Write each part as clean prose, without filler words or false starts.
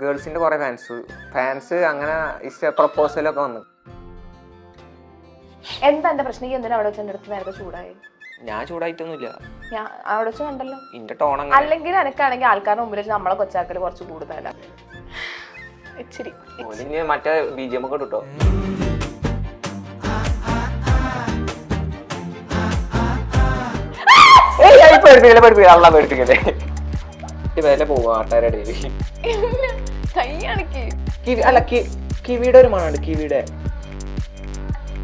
ഗേൾസിന്റെ കുറെ ഫാൻസ് അങ്ങനെ പ്രപ്പോസലൊക്കെ വന്നു. എന്താ എന്റെ പ്രശ്നം? എന്തിനാ അവിടെ വെച്ച് എന്റെ അടുത്ത് നേരത്തെ ചൂടായി? ഞാൻ ചൂടായിട്ടൊന്നുമില്ല, ഞാൻ അവിടെ വെച്ച് കണ്ടല്ലോ. ഇന്റെ ടോൺ അല്ലെങ്കിൽ എനക്കാണെങ്കിൽ ആൾക്കാരുടെ മുമ്പിൽ വെച്ച് നമ്മളെ കൊച്ചാക്കല് കുറച്ച് കൂടുതലാണ്. ഇച്ചിരി മറ്റേ BGM ഒക്കെ ഇട്ടോ. പേടിപ്പിക്കല്ലേ വില പോവാ ആട്ടാരുടെ അല്ല കിവിയുടെ ഒരു മണമുണ്ട്. കിവിയുടെ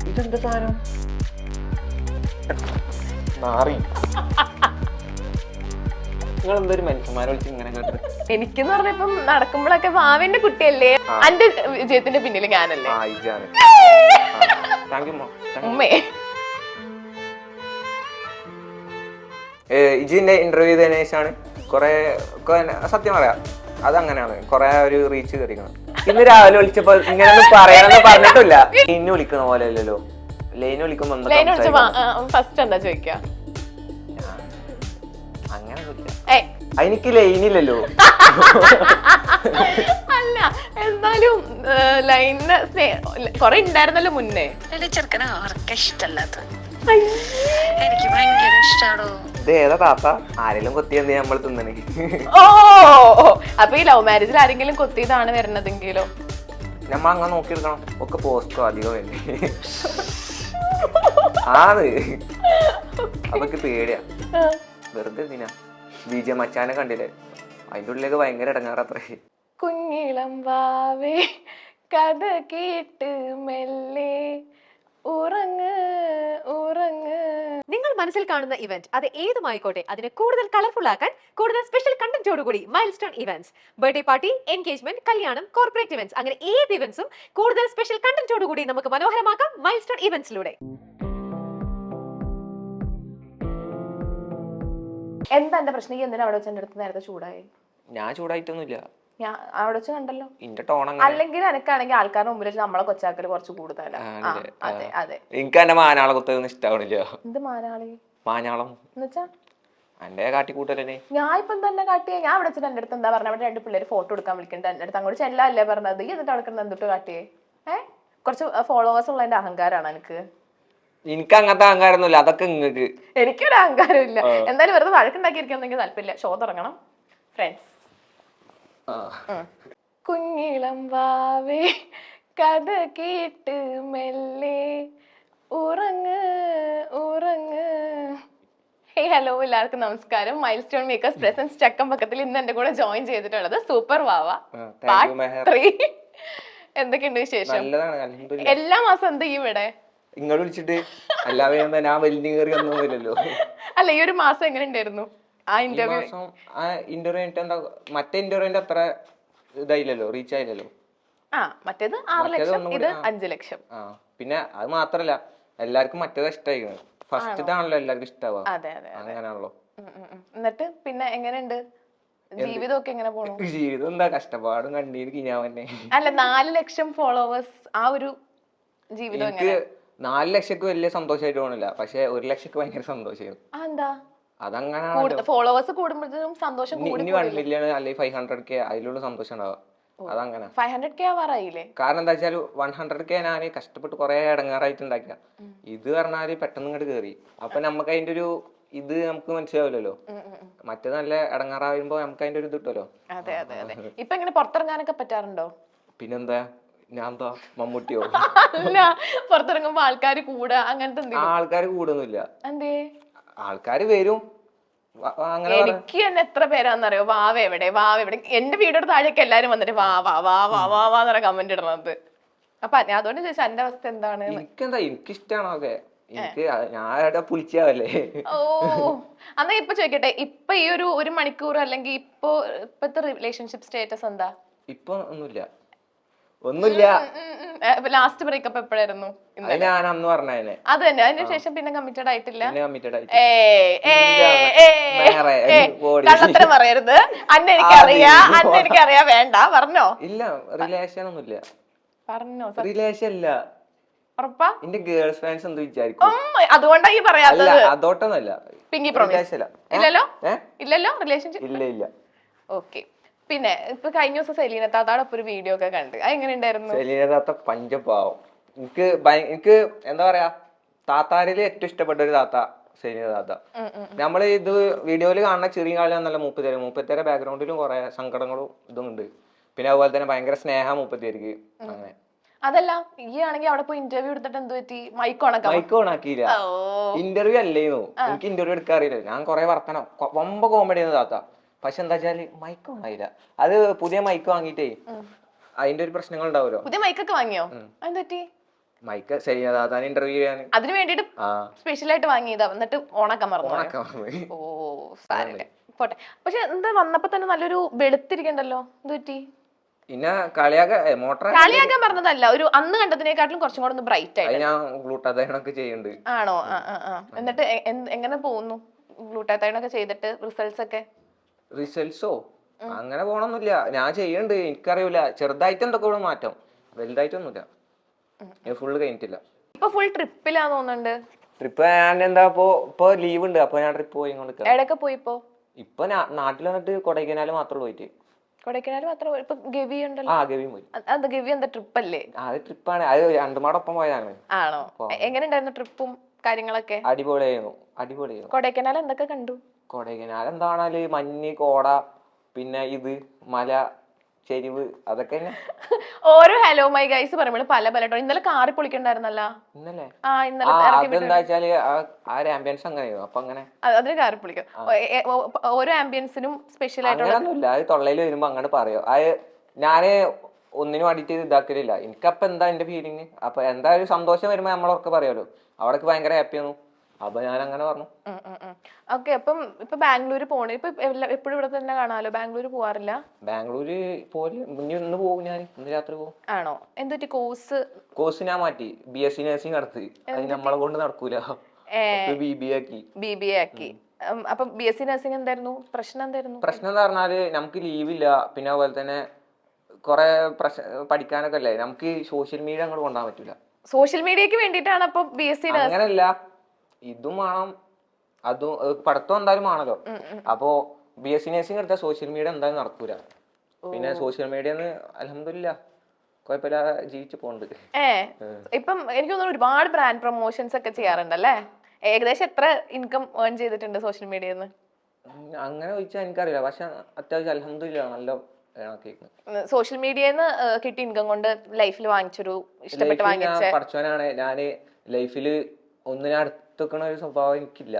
ഇതെന്താ സാധനം? മാറി നിങ്ങൾ എന്തൊരു മനുഷ്യന്മാരെ വിളിച്ച് ഇങ്ങനെ കേട്ടത്? എനിക്കെന്ന് പറഞ്ഞ ഇപ്പം നടക്കുമ്പോഴൊക്കെ വാവിന്റെ കുട്ടിയല്ലേ, എന്റെ വിജയത്തിന്റെ പിന്നില് ഞാനല്ലേ. ഉമ്മേ ഇജിന്റെ ഇന്റർവ്യൂ ചെയ്തതിനു ശേഷമാണ് കൊറേ സത്യം പറയാം, അതങ്ങനെയാണ് കൊറേ ഒരു റീച്ച് കയറിക്കണം. ഇന്ന് രാവിലെ വിളിച്ചപ്പോ ഇങ്ങനെ പറയാനൊന്നും പറഞ്ഞിട്ടില്ല. ലൈന് വിളിക്കണ പോലെ അല്ലല്ലോ. ലൈന് വിളിക്കുമ്പോ ഫസ്റ്റ് എന്താ ചോദിക്ക? അങ്ങനെ എനിക്ക് ലൈനില്ലല്ലോ. അല്ല എന്നാലും ലൈന് കൊറേ ഉണ്ടായിരുന്നല്ലോ മുന്നേ. ചെറുക്കനെ ആർക്കും ഇഷ്ടല്ലാത്ത എനിക്ക് ഭയങ്കര ഇഷ്ടാണോ. ഏതാ താത്ത ആരെങ്കിലും കൊത്തിയെന്ത് നമ്മൾ തിന്നണേ? ഓ അപ്പൊ ഈ ലവ് മാരേജിൽ ആരെങ്കിലും കൊത്തിയതാണ് വരണതെങ്കിലോ? നമ്മ അങ്ങനെ നോക്കിയെടുക്കണം. ഒക്കെ പോസ്റ്റോ അധികം വേണ്ടി ആണ്. അതൊക്കെ പേടിയാ. വെറുതെ എന്തിനാ? BGM മച്ചാനെ കണ്ടില്ലേ, അതിന്റെ ഉള്ളിലേക്ക് ഭയങ്കര ഇടങ്ങാറത്രേ. കുഞ്ഞിളം വാവേ കഥ കേട്ട് മെല്ലെ ഉറങ്ങ് ഉറങ്ങ്. നിങ്ങൾ മനസ്സിൽ കാണുന്ന ഇവന്റ് അത് ഏതുമായിക്കോട്ടെ, അതിനെ കൂടുതൽ കളർഫുൾ ആക്കാൻ കൂടുതൽ സ്പെഷ്യൽ കണ്ടന്റോടുകൂടി milestone events, birthday party, engagement, കല്യാണം, കോർപ്പറേറ്റ് ഇവന്റ്സ്, അങ്ങനെ ഏത് ഇവന്റ്സും കൂടുതൽ സ്പെഷ്യൽ കണ്ടന്റോടുകൂടി നമുക്ക് മനോഹരമാക്കാം മൈൽസ്റ്റോൺ ഇവന്റ്സിലൂടെ. എന്താ എന്റെ പ്രശ്നം? എന്തിനാ അവിടെ വെച്ച് എന്റെ അടുത്ത് നേരത്തെ ചൂടായി? ഞാൻ ചൂടായിട്ടൊന്നുമില്ല, ഞാൻ അവിടെ വെച്ച് കണ്ടല്ലോ. ഇന്റെ ടോൺ അല്ലെങ്കിൽ എനക്കാണെങ്കിൽ ആൾക്കാരുടെ മുമ്പിൽ വെച്ച് നമ്മളെ കൊച്ചാക്കല് കുറച്ച് കൂടുതലാണ്. അതെ അതെ. എനിക്ക് എന്റെ മാനാളെ കുത്തൊന്നും ഇഷ്ടാവണില്ല. എന്ത് മാനാളി? മാനാളം എന്നുവെച്ചാ എന്റെ കാട്ടിക്കൂട്ടല്ലേ. ഞാൻ ഇപ്പം തന്നെ കാട്ടിയേ. ഞാൻ അവിടെ വെച്ചിട്ട് എന്റെ അടുത്ത് എന്താ പറഞ്ഞ, അവിടെ 2 പിള്ളേര് ഫോട്ടോ എടുക്കാൻ വിളിക്കണ്ട എന്റെ അടുത്ത് അങ്ങോട്ട് ചെല്ലല്ലേ പറഞ്ഞത്. ഈ എന്നിട്ട് അവിടെ എന്തിട്ട് കാട്ടിയേ? കുറച്ച് ഫോളോവേഴ്സ് ഉള്ളതിന്റെ അഹങ്കാരാണ് എനിക്ക്. എനിക്ക് അങ്ങനത്തെ അഹങ്കാരൊന്നുമില്ല, അതൊക്കെ നിങ്ങൾക്ക്. എനിക്കൊരു അഹങ്കാരം ഇല്ല. എന്തായാലും വെറുതെ വഴക്കുണ്ടാക്കിയിരിക്കാൻ താല്പര്യമില്ല. ഷോ തുടങ്ങണം ഫ്രണ്ട്സ്. കുഞ്ഞിളം വാവേ കഥ കേട്ട് മെല്ലെ ഉറങ്ങ് ഉറങ്ങ്. ഹേ ഹലോ, എല്ലാവർക്കും നമസ്കാരം. മൈൽസ്റ്റോൺ മേക്കേഴ്സ് പ്രസൻസ് ചക്കമ്പക്കത്തിൽ ഇന്ന് എന്റെ കൂടെ ജോയിൻ ചെയ്തിട്ടുള്ളത് സൂപ്പർ വാവ പാർട്ട് 3. എന്തൊക്കെയുണ്ട് വിശേഷം? എല്ലാ മാസം എന്ത് ചെയ്യും ഇവിടെ? ഇങ്ങോട്ട് വിളിച്ചിട്ട് അല്ലാതെ ഞാൻ വലിയ കയറി ഒന്നുമില്ലല്ലോ. അല്ല ഈ ഒരു മാസം എങ്ങനെ ഉണ്ടായിരുന്നു? ആ ഇന്റർവ്യൂ എന്താ മറ്റേ ഇന്റർവ്യൂവിന്റെ അത്ര ഇതായില്ലല്ലോ, റീച്ച് ആയില്ലല്ലോ. മറ്റേത് 6 ലക്ഷം, ഇത് 5 ലക്ഷം. പിന്നെ അത് മാത്രല്ല, എല്ലാവർക്കും മറ്റേത് ഇഷ്ടമായിരിക്കണം. ഫസ്റ്റ് ഇതാണല്ലോ എല്ലാവർക്കും ഇഷ്ടമാവുക. അങ്ങനെയാണല്ലോ. എന്നിട്ട് പിന്നെ എങ്ങനെയുണ്ട് ജീവിതമൊക്കെ? എങ്ങനെ പോണു ജീവിതം? എന്താ കഷ്ടപ്പാടും കണ്ണീര് കിഞ്ഞാൻ തന്നെ. അല്ല 4 ലക്ഷം ഫോളോവേഴ്സ്, ആ ഒരു ജീവിതം എനിക്ക് 4 ലക്ഷക്ക് വലിയ സന്തോഷമായിട്ട് പോണില്ല, പക്ഷെ 1 ലക്ഷക്ക് ഭയങ്കര സന്തോഷമായിരുന്നു. എന്താ അതങ്ങനെ ഫോളോവേഴ്സ് കൂടുമ്പോഴത്തേക്കും സന്തോഷം കൂടി. 1 മില്യൺ അല്ലെങ്കിൽ 500K അതിലുള്ള സന്തോഷം ഉണ്ടാവുക. അതങ്ങനെ 500K ആവാറായില്ലേ? കാരണം എന്താ വെച്ചാൽ 100K ഞാൻ കഷ്ടപ്പെട്ട് കുറെ ഇടങ്ങാറായിട്ട് ഉണ്ടാക്കിയ. ഇത് പറഞ്ഞാല് പെട്ടെന്ന് ഇങ്ങോട്ട് കേറി. അപ്പൊ നമുക്ക് അതിന്റെ ഒരു ഇത് നമുക്ക് മനസ്സിലാവില്ലല്ലോ. മറ്റേത് നല്ല ഇടങ്ങാറാവുമ്പോ നമുക്ക് അതിന്റെ ഒരു ഇത് കിട്ടുമല്ലോ. അതെ അതെ അതെ. ഇപ്പൊ ഇങ്ങനെ പുറത്തിറങ്ങാനൊക്കെ പറ്റാറുണ്ടോ? പിന്നെന്താ, ഞാൻ എന്താ മമ്മൂട്ടിയോ? അല്ല, പുറത്തിറങ്ങുമ്പോ ആൾക്കാർ കൂടാ അങ്ങനത്തെ ആൾക്കാർ കൂടുന്നില്ല. എന്തേ? ആൾക്കാര് വരും. എനിക്ക് തന്നെ എത്ര പേരാന്നറിയോ വാവ എവിടെ വാവ എവിടെ. എന്റെ വീടിന്റെ താഴെയൊക്കെ എല്ലാരും വന്നിട്ട് വാ വാ വാ വാ വാ വാ എന്നൊക്കെ കമന്റ് ഇടണത്. അപ്പൊ അതുകൊണ്ട് ചോദിച്ചാൽ എന്റെ അവസ്ഥ എന്താണ്? എനിക്കെന്താ, എനിക്കിഷ്ടാണോ? അതെ, എനിക്ക് ഞാൻ പുളിച്ചാവല്ലേ. ഓ എന്നാ ഇപ്പൊ ചോദിക്കട്ടെ, ഇപ്പൊ ഈ ഒരു മണിക്കൂർ അല്ലെങ്കിൽ ഇപ്പത്തെ റിലേഷൻഷിപ്പ് സ്റ്റാറ്റസ് എന്താ? ഇപ്പൊ ഒന്നുമില്ല. ലാസ്റ്റ് ബ്രേക്കപ്പ് എപ്പോഴായിരുന്നു? ഞാൻ അന്ന് പറഞ്ഞേ. അത് തന്നെ. അതിനുശേഷം പിന്നെ കമ്മിറ്റഡ് ആയിട്ടില്ല. കള്ളത്തരം പറയരുത്. എനിക്കറിയാ വേണ്ട പറഞ്ഞോ. ഇല്ല, റിലേഷൻ ഒന്നുമില്ല. പറഞ്ഞോ. റിലേഷൻ ഇല്ല. ഉറപ്പാ? എന്റെ ഗേൾസ് ഫ്രണ്ട്സ് എന്ത് വിചാരിക്കും? അതുകൊണ്ടാ ഈ പറയാത്തത്. അതോട്ടൊന്നല്ല. പിങ്കി പ്രോമിസ് ഇല്ലല്ലോ? ഇല്ലല്ലോ റിലേഷൻഷിപ്പ്? ഇല്ല ഇല്ല. ഓക്കെ. പിന്നെ ഇപ്പൊ കഴിഞ്ഞ ദിവസം സെലീന താത്താടൊപ്പം ഒരു വീഡിയോ ഒക്കെ കണ്ട് അത് എങ്ങനെ ഉണ്ടായിരുന്നു? സെലീന താത്ത പഞ്ചപാവം. എനിക്ക് എന്താ പറയാ, താത്താരില് ഏറ്റവും ഇഷ്ടപ്പെട്ട ഒരു താത്ത സെലീന താത്ത. നമ്മള് ഇത് വീഡിയോയില് കാണുന്ന ചെറിയ കാലം നല്ല മൂപ്പത്തിയുടെ ബാക്ക്ഗ്രൗണ്ടിലും കുറെ സങ്കടങ്ങളും ഇതും ഉണ്ട്. പിന്നെ അതുപോലെ തന്നെ ഭയങ്കര സ്നേഹം മൂപ്പത്തിയർക്ക്. അങ്ങനെ അതല്ല, ഈ ആണെങ്കിൽ അവിടെ പോയി ഇന്റർവ്യൂ എടുത്തിട്ട് എന്ത് പറ്റി? മൈക്ക് ഓൺ ആക്കിയില്ല. ഇന്റർവ്യൂ അല്ലേന്നു. എനിക്ക് ഇന്റർവ്യൂ എടുക്കാൻ അറിയില്ല. ഞാൻ കുറെ വർത്തനം വമ്പ കോമഡി ആയിരുന്നു താത്ത. പക്ഷെ എന്താ വെച്ചാല് മൈക്ക് ഓൺ ആയില്ല. അത് പുതിയ മൈക്ക് വാങ്ങിട്ടേ അതിന്റെ ഒരു പ്രശ്നങ്ങൾ ഉണ്ടാവുമല്ലോ. പുതിയ മൈക്കൊക്കെ വാങ്ങിയോ? എന്ത് പറ്റി? മൈക്ക് സെലീന താത്താൻ ഇന്റർവ്യൂ ചെയ്യാൻ അതിന് വേണ്ടിട്ട് സ്പെഷ്യൽ ആയിട്ട് വാങ്ങിയതാ, എന്നിട്ട് ഓണാക്കാൻ മറന്നു. ഓ സാരമില്ല, പോട്ടെ. പക്ഷെ എന്താ വന്നപ്പോ തന്നെ നല്ലൊരു വെളുത്തിരിക്കണ്ടല്ലോ, എന്ത് പറ്റി? പിന്നെ കളിയാക്കാൻ പറഞ്ഞതല്ല, ഒരു അന്ന് കണ്ടതിനെക്കാട്ടിലും കുറച്ചും കൂടെ ഒന്ന് ബ്രൈറ്റ് ആയിട്ട്. ഞാൻ ഗ്ലൂട്ടാതയോണൊക്കെ ചെയ്യുന്നുണ്ട്. ആണോ? എന്നിട്ട് എങ്ങനെ പോകുന്നു ഗ്ലൂട്ടാതയോണൊക്കെ ചെയ്തിട്ട്? റിസൾട്ട്സോ അങ്ങനെ പോണൊന്നുമില്ല. ഞാൻ ചെയ്യുന്നുണ്ട്, എനിക്കറിയില്ല. ചെറുതായിട്ട് എന്തൊക്കെ മാറ്റം, വലുതായിട്ടൊന്നുമില്ല. ഫുള്ള് കഴിഞ്ഞിട്ടില്ല. ഇപ്പൊ ഫുൾ ട്രിപ്പിലാന്ന് തോന്നുന്നുണ്ട്. ട്രിപ്പ് ഞാൻ എന്താ ഇപ്പൊ ലീവ് ഉണ്ട്, അപ്പൊ ഞാൻ ട്രിപ്പ് പോയി. എവിടെയൊക്കെ പോയി? ഇപ്പൊ നാട്ടിൽ വന്നിട്ട് കൊടൈക്കനാല് മാത്രം പോയിട്ട്. കൊടൈക്കനാല് മാത്രം? ഇപ്പൊ ഗവി ഉണ്ടല്ലോ. ഗവി പോയി. അത് ഗവി എന്താ ട്രിപ്പല്ലേ? അത് ട്രിപ്പാണ്. അത് രണ്ടുമാടൊപ്പം പോയതാണ്. ആണോ? എങ്ങനെ ഉണ്ടായിരുന്നു ട്രിപ്പും കാര്യങ്ങളൊക്കെ? അടിപൊളിയായിരുന്നു. കൊടൈക്കനാൽ എന്തൊക്കെ കണ്ടു? കൊടൈക്കനാൽ എന്താണാല് മഞ്ഞ്, കോട, പിന്നെ ഇത് മല, ചെരിവ്, അതൊക്കെ ഓരോ ഹലോ മൈ ഗൈസ് പറയുമ്പോൾ പല പല ടോ. ഇന്നലെ കാറി പൊളിക്കണ്ടായിരുന്നല്ലോ. ഇന്നലെ അതെന്താ വെച്ചാല് ആ ആംബിയൻസ് അങ്ങനെയായിരുന്നു. അപ്പൊ അങ്ങനെ അതിന് കാറി പൊളിക്കും. ഓരോ ആംബിയൻസിനും സ്പെഷ്യൽ ആയിട്ട് അങ്ങനൊന്നുമില്ല. അത് തൊള്ളയിൽ വരുമ്പോ അങ്ങനെ പറയോ. അത് ഞാന് ഒന്നിനും വേണ്ടിട്ട് ഇതാക്കലില്ല. എനിക്കപ്പൊ എന്താ എന്റെ ഫീലിങ്, അപ്പൊ എന്താ ഒരു സന്തോഷം വരുമ്പോ നമ്മളൊക്കെ പറയാലോ. അവിടേക്ക് ഭയങ്കര ഹാപ്പിയായിരുന്നു. അപ്പൊ ഞാൻ അങ്ങനെ പറഞ്ഞു. ഓക്കെ. അപ്പം ഇപ്പൊ ബാംഗ്ലൂര് പോണേ, ഇപ്പൊ എപ്പോഴും ഇവിടെ തന്നെ കാണാലോ. ബാംഗ്ലൂര് പോവാറില്ല? ബാംഗ്ലൂര് ഇന്ന് പോകും. ഞാൻ ഇന്ന് രാത്രി പോകും. ആണോ? എന്തൊരു കോഴ്സ് ഞാൻ മാറ്റി. BSc നഴ്സിംഗ് നടത്തി. അത് നമ്മളെ കൊണ്ട് നടക്കൂല. BBA ആക്കി. അപ്പൊ BSc നഴ്സിംഗ് എന്തായിരുന്നു പ്രശ്നം? പ്രശ്നം എന്ന് പറഞ്ഞാല് നമുക്ക് ലീവില്ല. പിന്നെ അതുപോലെ തന്നെ കൊറേ പഠിക്കാനൊക്കെ അല്ലേ. നമുക്ക് സോഷ്യൽ മീഡിയ അങ്ങോട്ട് കൊണ്ടുപോകാൻ പറ്റൂല. സോഷ്യൽ മീഡിയക്ക് വേണ്ടിട്ടാണ് അപ്പൊ BSc? അങ്ങനല്ല, ഇതും വേണം, അതും പഠിത്തം എന്തായാലും ആണല്ലോ. അപ്പൊ BSc നഴ്സിംഗ് എടുത്താൽ സോഷ്യൽ മീഡിയ എന്തായാലും നടക്കൂല. പിന്നെ സോഷ്യൽ മീഡിയന്ന് അൽഹംദുലില്ലാ കുഴപ്പമില്ലാതെ ജീവിച്ചു പോകുന്നുണ്ട്. ഇപ്പം എനിക്ക് തോന്നുന്നു ഒരുപാട് ബ്രാൻഡ് പ്രൊമോഷൻസ് ഒക്കെ ചെയ്യാറുണ്ടല്ലേ. ഏകദേശം എത്ര ഇൻകം ഏൺ ചെയ്തിട്ടുണ്ട് സോഷ്യൽ മീഡിയന്ന്? അങ്ങനെ ചോദിച്ചാൽ എനിക്കറിയില്ല. പക്ഷെ അത്യാവശ്യം അൽഹംദുലില്ലാ നല്ല സോഷ്യൽ മീഡിയന്ന് കിട്ടിയ ഇൻകം കൊണ്ട് ലൈഫിൽ വാങ്ങിച്ചൊരു ഇഷ്ടപ്പെട്ട് വാങ്ങിച്ച പഠിച്ചവനാണ്. ഞാന് ലൈഫില് ഒന്നിനെ അടുത്തുക്കണ ഒരു സ്വഭാവം എനിക്കില്ല.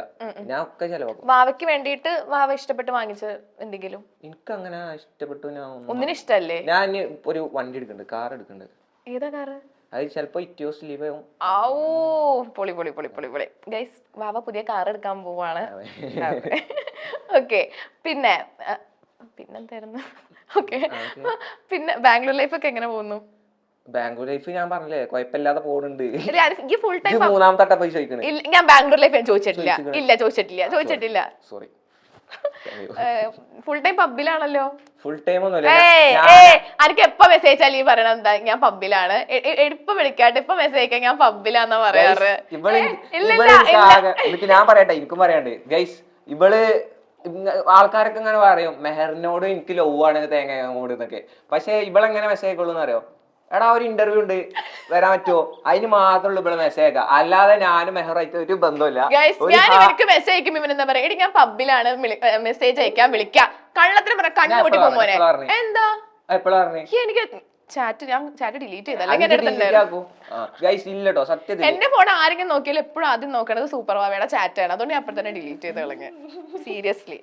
ഞാൻ ഒക്കെ ചെലവാക്കും. വാവയ്ക്ക് വേണ്ടിയിട്ട് വാവ ഇഷ്ടപ്പെട്ട് വാങ്ങിച്ച എന്തെങ്കിലും? എനിക്ക് അങ്ങനെ ഇഷ്ടപ്പെട്ടു ഒന്നിനും ഇഷ്ടല്ലേ? ഞാൻ ഒരു വണ്ടി എടുക്കുന്നുണ്ട്, കാർ എടുക്കുന്നുണ്ട്. ഏതാ കാറ്? അത് ചിലപ്പോ ഇറ്റിയോസ് ലീവ് ആവും. പൊളി പൊളി പൊളി പൊളി പൊളി ഗൈസ്, വാവ പുതിയ കാർ എടുക്കാൻ പോവാണ്. ഓക്കെ. പിന്നെന്തായിരുന്നു? ഓക്കെ. പിന്നെ ബാംഗ്ലൂർ ലൈഫ് ഒക്കെ എങ്ങനെ പോകുന്നു? ബാംഗ്ലൂർ ലൈഫ് ഞാൻ പറഞ്ഞില്ലേ കുഴപ്പമില്ലാതെ പോകുന്നുണ്ട്. ഫുൾ ടൈം മൂന്നാമത്തെ പോയി ചോദിക്കണേ. ഞാൻ ബാംഗ്ലൂർ ലൈഫ് ചോദിച്ചിട്ടില്ല. സോറി. ഫുൾ ടൈം പബ്ബിലാണല്ലോ. ഫുൾ ടൈം ഒന്നുമില്ല. എനിക്ക് എപ്പോ മെസ്സേജ് അയച്ചാൽ ഈ പറയണ എന്താ, ഞാൻ പബ്ബിലാണ്. എപ്പോ വിളിക്കാട്ടെ, ഇപ്പൊ മെസ്സേജ് അയക്കാൻ ഞാൻ പബ്ബിലാന്നാ പറയാറ്. ഞാൻ പറയട്ടെ, എനിക്കും പറയാണ്ട് ഗൈസ്. ആൾക്കാരൊക്കെ ഇങ്ങനെ പറയും മെഹറിനോട് എനിക്ക് ലവ് ആണ് തേങ്ങോട് എന്നൊക്കെ. പക്ഷെ ഇവളെങ്ങനെ മെസ്സേജ് അയക്കുള്ളൂ അറിയോ? എടാ ഒരു ഇന്റർവ്യൂ ഉണ്ട്, വരാൻ പറ്റുമോ? അതിന് മാത്രമുള്ള ഇവിടെ മെസ്സേജ് അയക്കാം. അല്ലാതെ ഞാനും മെഹറായിട്ട് ഒരു ബന്ധമില്ല. മെസ്സേജ് അയക്കും എന്താ പറയാ, ഞാൻ പബ്ബിലാണ്, മെസ്സേജ് അയക്കാൻ വിളിക്കാം. കള്ളത്തിന് പറയാം, കണ്ണുപൊട്ടി പോകുമ്പോനെ. എന്താ എനിക്ക് ചാറ്റ് ഡിലീറ്റ് ചെയ്തല്ലോ. എന്റെ ഫോൺ ആരെങ്കിലും നോക്കിയാലും എപ്പോഴും ആദ്യം നോക്കണത് സൂപ്പർ വാവയുടെ ചാറ്റാണ്. അതുകൊണ്ട് ഞാൻ അപ്പൊ തന്നെ ഡിലീറ്റ് ചെയ്ത് കളഞ്ഞ. സീരിയസ്ലി.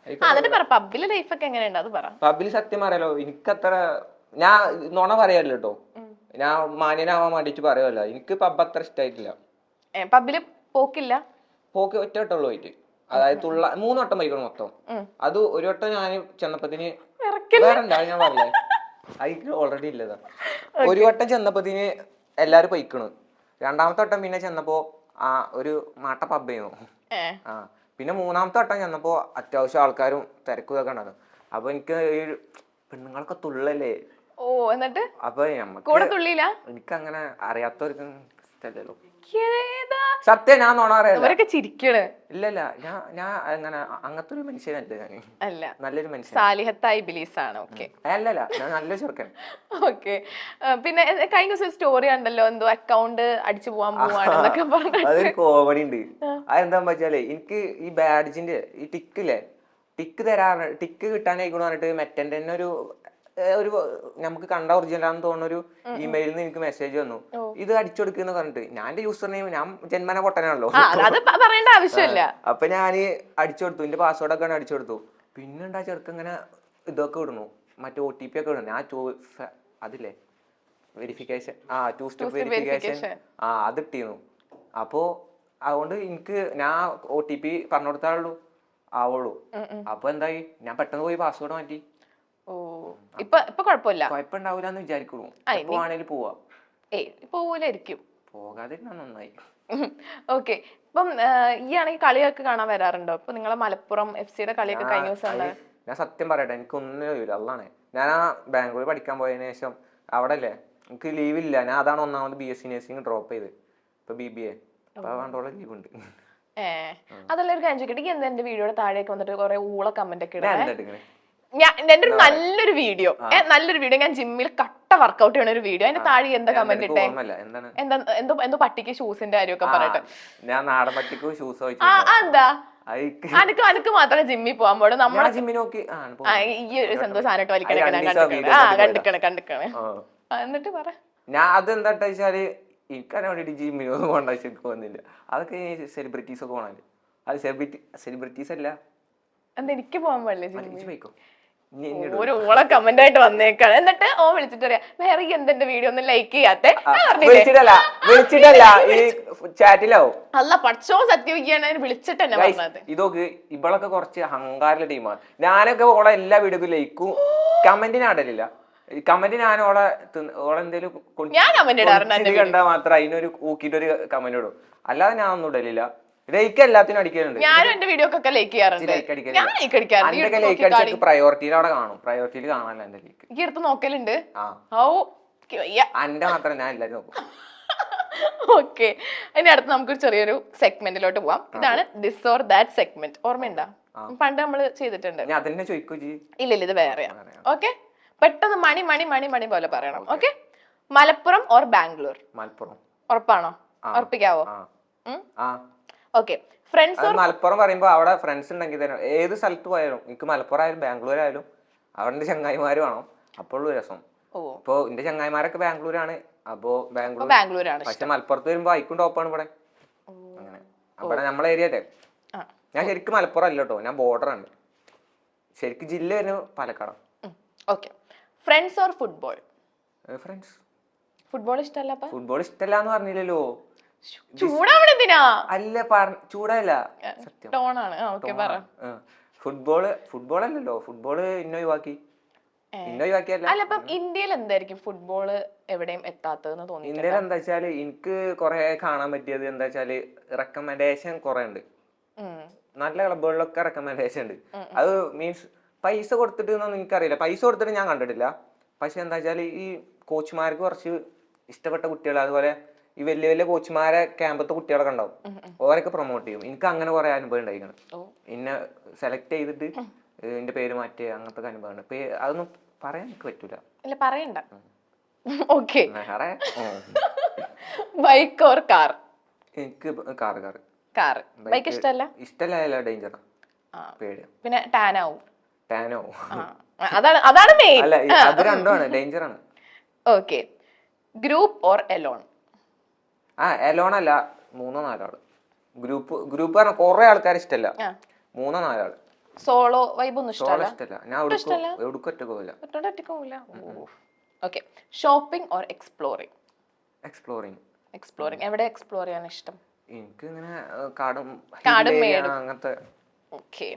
എന്നിട്ട് പറ, പബ്ബിലെ ലൈഫ് ഒക്കെ എങ്ങനെയുണ്ട് അത് പറ. പബ്ബിൽ സത്യം പറയാലോ, എനിക്കത്ര ഞാൻ നുണ പറയാല്ലോ കേട്ടോ. ഞാൻ മാന്യനാവാൻ വേണ്ടിട്ട് പറയുമല്ലോ. എനിക്ക് പബ്ബ് അത്ര ഇഷ്ടമായിട്ടില്ല. പബ്ബില് പോക്ക് ഒറ്റ വട്ടമുള്ളൂ പോയിട്ട്. അതായത് 3 വട്ടം പോയിക്കണം മൊത്തം. അത് ഒരു വട്ടം ഞാൻ ചെന്നപ്പത്തിന് ഞാൻ പറഞ്ഞേ അതിക്ക് ഓൾറെഡി ഇല്ലതാ. ഒരു വട്ടം ചെന്നപ്പത്തിന് എല്ലാരും പൊയ്ക്കണു. രണ്ടാമത്തെ വട്ടം പിന്നെ ചെന്നപ്പോ ഒരു മാട്ട പബ്ബായിരുന്നു. പിന്നെ മൂന്നാമത്തെ വട്ടം ചെന്നപ്പോ അത്യാവശ്യം ആൾക്കാരും തിരക്കും ഇതൊക്കെ ഉണ്ടായിരുന്നു. അപ്പൊ എനിക്ക് പെണ്ണുങ്ങളൊക്കെ തുള്ളല്ലേ. എന്നിട്ട് അപ്പൊ കൂടെ തുള്ളിയില്ല. എനിക്ക് അങ്ങനെ അറിയാത്തവർക്ക് ഇഷ്ടമല്ലല്ലോ. സത്യം ഞാൻ നോണ അറിയാം. ഇവരൊക്കെ ചിരിക്കണ്. ഇല്ലല്ല, ഞാൻ അങ്ങനെ അങ്ങനത്തെ ഒരു മനുഷ്യനല്ല ഞാൻ. അല്ല, നല്ലൊരു മനുഷ്യൻ. സാലിഹത്തായി ബിലീസ് ആണ്. ഓക്കെ, അല്ലല്ല, ഞാൻ നല്ല ചെറുക്കൻ. ഓക്കെ. പിന്നെ കഴിഞ്ഞ ദിവസം സ്റ്റോറി ഉണ്ടല്ലോ, എന്തോ അക്കൗണ്ട് അടിച്ചു പോവാൻ പോവാണെന്നൊക്കെ പറഞ്ഞു. അതൊരു കോമഡി ഉണ്ട്. അതെന്താ വെച്ചാലേ, എനിക്ക് ഈ ബാഡ്ജിന്റെ ഈ ടിക്ക് കിട്ടാനായിക്കണു പറഞ്ഞിട്ട് മെറ്റന്റെ തന്നെ ഒരു നമുക്ക് കണ്ട ഒറിജിനലാന്ന് തോന്നുന്ന ഒരു ഇമെയിലിൽ നിന്ന് എനിക്ക് മെസ്സേജ് വന്നു, ഇത് അടിച്ചെടുക്കുന്ന പറഞ്ഞിട്ട്. ഞാൻ എന്റെ യൂസർ നെയിം, ഞാൻ ജന്മന പൊട്ടനാണല്ലോ, അത് പറയേണ്ട ആവശ്യമില്ല. അപ്പൊ ഞാൻ അടിച്ചു കൊടുത്തു, എന്റെ പാസ്വേഡ് ഒക്കെ അടിച്ചു കൊടുത്തു. പിന്നെ ഉണ്ടാ ചെറുക്ക് ഇങ്ങനെ ഇതൊക്കെ ഇടുന്നു, മറ്റേ OTP ഒക്കെ ഇടുന്നു. ഞാൻ അതില്ലേ വെരിഫിക്കേഷൻ, 2 സ്റ്റെപ്പ് വെരിഫിക്കേഷൻ, അത് ഇട്ടിരുന്നു. അപ്പോ അതുകൊണ്ട് എനിക്ക് ഞാൻ OTP പറഞ്ഞു കൊടുത്താളുള്ളൂ ആവുള്ളൂ. അപ്പൊ എന്തായി, ഞാൻ പെട്ടെന്ന് പോയി പാസ്വേഡ് മാറ്റി. ഓ, ഇപ്പൊ കുഴപ്പമില്ല, കുഴപ്പമുണ്ടാവൂലെന്ന് വിചാരിക്കുന്നു. എപ്പോ ആണേലും പോവാ. പോവൂലായിരിക്കും, പോകാതിരുന്ന നന്നായി. ഓക്കെ. ഇപ്പം ഈ ആണെങ്കിൽ കളിയൊക്കെ കാണാൻ വരാറുണ്ടോ? ഇപ്പൊ നിങ്ങളെ മലപ്പുറം FC കളിയൊക്കെ കഴിഞ്ഞ ദിവസം. ഞാൻ സത്യം പറയട്ടെ, എനിക്കൊന്നും അറിയില്ല. അതാണ് ഞാൻ ബാംഗ്ലൂർ പഠിക്കാൻ പോയതിനു ശേഷം അവിടെ അല്ലേ എനിക്ക് ലീവില്ല. ഞാൻ അതാണ് ഒന്നാമത് BSc നഴ്സിംഗ് ഡ്രോപ്പ് ചെയ്ത്, ഇപ്പൊ BBA. അപ്പൊ അതുകൊണ്ടുള്ള ലീവ് ഉണ്ട്. അതല്ല, ഒരു കാര്യം ചോദിക്കട്ടെ, എന്താ എന്റെ വീഡിയോയുടെ താഴേക്ക് വന്നിട്ട് കുറെ ഊള കമന്റ് ഒക്കെ ഇടുന്നത്? എന്റെ ഒരു നല്ലൊരു വീഡിയോ ഞാൻ ജിമ്മിൽ കട്ട വർക്കൗട്ട് ചെയ്യണ ഒരു വീഡിയോ, അതിന്റെ താഴെ എന്താ കമന്റ് ഇട്ടേ? എന്തോ പട്ടിക്ക് ഷൂസിന്റെ കാര്യമൊക്കെ പറഞ്ഞിട്ട്. ഞാൻ നാടൻ പട്ടിക്ക് ഷൂസ് എന്താ അനക്ക് മാത്രമേ ജിമ്മിൽ പോകാൻ പാടും. നമ്മളെ ഈ ഒരു സന്തോഷം സാധനമായിട്ട് വലിക്കണേ കണ്ടിക്കണേ. എന്നിട്ട് പറ. ഞാൻ അതെന്താ വെച്ചാല് എനിക്കതിനെ വേണ്ടിട്ട് ജിമ്മിനൊന്നും പോകേണ്ട ആവശ്യം വന്നില്ല. അതൊക്കെ സെലിബ്രിറ്റീസ് ഒക്കെ പോകണല്ലേ. അത് സെലിബ്രിറ്റീസ് അല്ല, എന്താ എനിക്ക് പോകാൻ പാടില്ല ജിമ്മിൽ? പോയിക്കോ. ഒരു ഓള കമന്റ് ആയിട്ട് വന്നേക്കാണ്. എന്നിട്ട് വിളിച്ചിട്ട് പറയാ, വേറെ എന്തെന്റെ വീഡിയോ ഒന്നും ലൈക്ക് ചെയ്യാത്തെ? വിളിച്ചിട്ടല്ല, ഈ ചാറ്റിലാവും. അല്ല, പഠിച്ചോ സത്യവിക്കാണ് വിളിച്ചിട്ട് തന്നെ പറഞ്ഞത്. ഇതൊക്കെ ഇവളൊക്കെ കുറച്ച് അഹങ്കാര ടീമാണ്. ഞാനൊക്കെ ഓളെ എല്ലാ വീഡിയോക്കും ലൈക്കും കമന്റിന് ആടലില്ല. കമന്റ് ഞാൻ ഓളെന്തേലും കണ്ടാ മാത്രം അതിനൊരു ഊക്കിട്ടൊരു കമന്റ് ഇടും, അല്ലാതെ ഞാൻ ഒന്നും ഇടലില്ല. ലൈക്ക് എല്ലാത്തിനും അടിക്കുന്നുണ്ട്. ഞാനും എന്റെ വീഡിയോക്കൊക്കെ ലൈക്ക് ചെയ്യാറുണ്ട്. പ്രയോറിറ്റിയിൽ അവിടെ കാണും. പ്രയോറിറ്റിയിൽ കാണാനല്ല എന്റെ ലൈക്ക്. ഈ അടുത്ത് നോക്കലുണ്ട്. എന്റെ മാത്രം ഞാൻ എല്ലാരും നോക്കും. ഓക്കെ, ഇനി അടുത്ത് നമുക്കൊരു ചെറിയൊരു സെഗ്മെന്റിലോട്ട് പോവാം. ഇതാണ് ദിസ് ഓർ ദാറ്റ് സെഗ്മെന്റ്. ഓർമ്മയുണ്ടോ? പണ്ട് നമ്മള് ചെയ്തിട്ടുണ്ട്. അതെന്നെ ചോദിക്കൂ. ഇല്ല, ഇത് വേറെയാ. ഓക്കെ, പെട്ടെന്ന് മണി പോലെ പറയണം. Okay, Malappuram or Bangalore? മലപ്പുറം. ഉറപ്പാണോ? ഉറപ്പിക്കാവോ? ഓക്കെ. ഫ്രണ്ട്സ് ഓർ മലപ്പുറം പറയുമ്പോ അവിടെ ഫ്രണ്ട്സ് ഉണ്ടെങ്കിൽ തന്നെ ഏത് സ്ഥലത്ത് പോയാലും എനിക്ക് മലപ്പുറം ആയാലും ബാംഗ്ലൂർ ആയാലും അവിടെ ചങ്ങായിമാര് വേണം, അപ്പോഴുള്ള രസം. ഇപ്പൊ എന്റെ ചങ്ങായിമാരൊക്കെ ബാംഗ്ലൂരാണ്, അപ്പോ ബാംഗ്ലൂരാണ്. പക്ഷെ മലപ്പുറത്ത് വരുമ്പോ ഐക്കും ടോപ്പാണ് ഇവിടെ. അങ്ങനെ അവിടെ നമ്മളെ ഏരിയയിലെ ഞാൻ ശരിക്കും മലപ്പുറം അല്ല കേട്ടോ, ഞാൻ ബോർഡറാണ്. ശരിക്കും ജില്ല വരുന്നത് Palakkad. Okay. Friends or football? Friends. Football ഇഷ്ടമല്ല? ഫുട്ബോൾ ഇഷ്ടമല്ല എന്ന് പറഞ്ഞില്ലല്ലോ. ചൂടാവണെന്തിനാ? അല്ല, ചൂടല്ല, സത്യം. ടോണാണ്. ഓക്കെ, പറ. ഫുട്ബോൾ അല്ലല്ലോ, ഫുട്ബോള് ഇന്നൊഴിവാക്കി. അല്ല, ഇപ്പം ഇന്ത്യയിൽ എന്തായിരിക്കും ഫുട്ബോള് എവിടെയും എത്താത്തതെന്ന് തോന്നി? ഇന്ത്യയിൽ എന്താ വെച്ചാല് എനിക്ക് കൊറേ കാണാൻ പറ്റിയത് എന്താ വെച്ചാല് റെക്കമെൻഡേഷൻ കൊറേ ഉണ്ട്. നല്ല ക്ലബുകളിലൊക്കെ റെക്കമെൻഡേഷൻ ഉണ്ട്. അത് മീൻസ് പൈസ കൊടുത്തിട്ട് എന്നൊന്നും എനിക്കറിയില്ല. പൈസ കൊടുത്തിട്ട് ഞാൻ കണ്ടിട്ടില്ല. പക്ഷെ എന്താ വെച്ചാല് ഈ കോച്ചുമാർക്ക് കുറച്ച് ഇഷ്ടപ്പെട്ട കുട്ടികൾ, അതുപോലെ ഈ വലിയ വലിയ കോച്ചുമാരെ ക്യാമ്പത്തെ കുട്ടികളൊക്കെ ഉണ്ടാവും, ഓരൊക്കെ പ്രൊമോട്ട് ചെയ്യും. എനിക്ക് അങ്ങനെ കുറെ അനുഭവം ഉണ്ടായിരിക്കണം. എന്നെ സെലക്ട് ചെയ്തിട്ട് എന്റെ പേര് മാറ്റി അങ്ങനത്തെ അനുഭവം ഉണ്ട്. അതൊന്നും പറയാൻ എനിക്ക് പറ്റൂല. ഇല്ല, പറയണ്ട. ഓക്കെ. Bike or car? എനിക്ക് കാർ. ബൈക്ക് ഇഷ്ടമല്ല? ഇഷ്ടമല്ല, ഡേഞ്ചറാ, പേടിയാ. പിന്നെ ടാനോ? അതാണ് മെയിൻ. അല്ല, അത് രണ്ടുമാണ്, ഡേഞ്ചറാണ്. Okay. Group or alone? Alone അല്ല, 3-4 ആള്. ഗ്രൂപ്പ് പറഞ്ഞാൽ കുറെ ആൾക്കാർ ഇഷ്ടമല്ല, 3-4 ആള്. സോളോ വൈബ് ഒന്നും ഇഷ്ടമല്ല? ഞാൻ എവിടേക്കും ഒറ്റ പോവില്ല. Okay. Shopping or exploring? Exploring. എവിടെ എക്സ്പ്ലോർ ചെയ്യാൻ ഇഷ്ടം? എനിക്ക് ഇങ്ങനെ കാടും അങ്ങനത്തെ. Okay.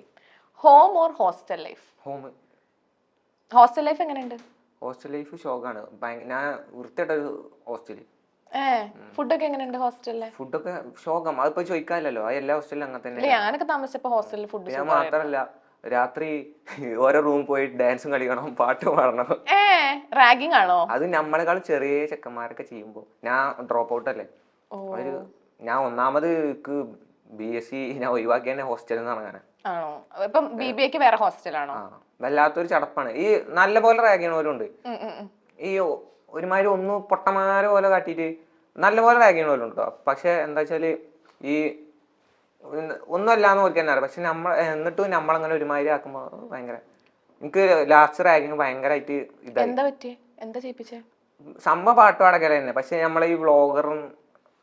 Home or hostel life? Hostel life എങ്ങനെയുണ്ട്? ഹോസ്റ്റൽ ലൈഫ് ഷോക്കാണ്. ഞാൻ വൃത്തിയായിട്ടൊരു ഹോസ്റ്റല്. ഫുഡൊക്കെ എങ്ങനെയുണ്ട് ഹോസ്റ്റലിലെ? ഫുഡൊക്കെ ഷോക്കാം, അതിപ്പോ ചോദിക്കാമല്ലോ, എല്ലാ ഹോസ്റ്റലിലും അങ്ങനെ തന്നെ. ഞാനൊക്കെ താമസിച്ചപ്പോ ഹോസ്റ്റലിൽ ഫുഡ് ഞാൻ മാത്രല്ല, രാത്രി ഓരോ റൂം പോയി ഡാൻസും കളിക്കണം, പാട്ട് പാടണം. റാഗിങ് ആണോ? അത് നമ്മളെക്കാൾ ചെറിയ ചെക്കന്മാരൊക്കെ ചെയ്യുമ്പോ ഞാൻ ഡ്രോപ്പ് ഔട്ട് അല്ലേ, ഒരു ഞാൻ ഒന്നാമത് BSc ഞാൻ ഒഴിവാക്കി തന്നെ ഹോസ്റ്റലിൽ നിന്ന് ഇറങ്ങാൻ. ആണോ? ഇപ്പം BBA വേറെ ഹോസ്റ്റലാണോ? വല്ലാത്തൊരു ചടപ്പാണ്. ഈ നല്ല പോലെ റാഗ് ചെയ്യണവരുണ്ട്, ഈ ഒരുമാതിരി ഒന്ന് പൊട്ടമാരെ പോലെ കാട്ടിയിട്ട് നല്ല പോലെ റാഗ് ചെയ്യണവരുണ്ട് കേട്ടോ. പക്ഷെ എന്താ വെച്ചാല് ഈ ഒന്നും അല്ലാന്ന് ഓർക്ക് തന്നെ അറിയാം. പക്ഷെ എന്നിട്ടും നമ്മളങ്ങനെ ഒരുമാതിരി ആക്കുമ്പോ ഭയങ്കര എനിക്ക് ലാസ്റ്റ് റാഗിങ് ഭയങ്കരമായിട്ട് ഇതായി. സംഭവം പാട്ട് പാടക്കല തന്നെ. പക്ഷെ നമ്മളെ ഈ വ്ളോഗറും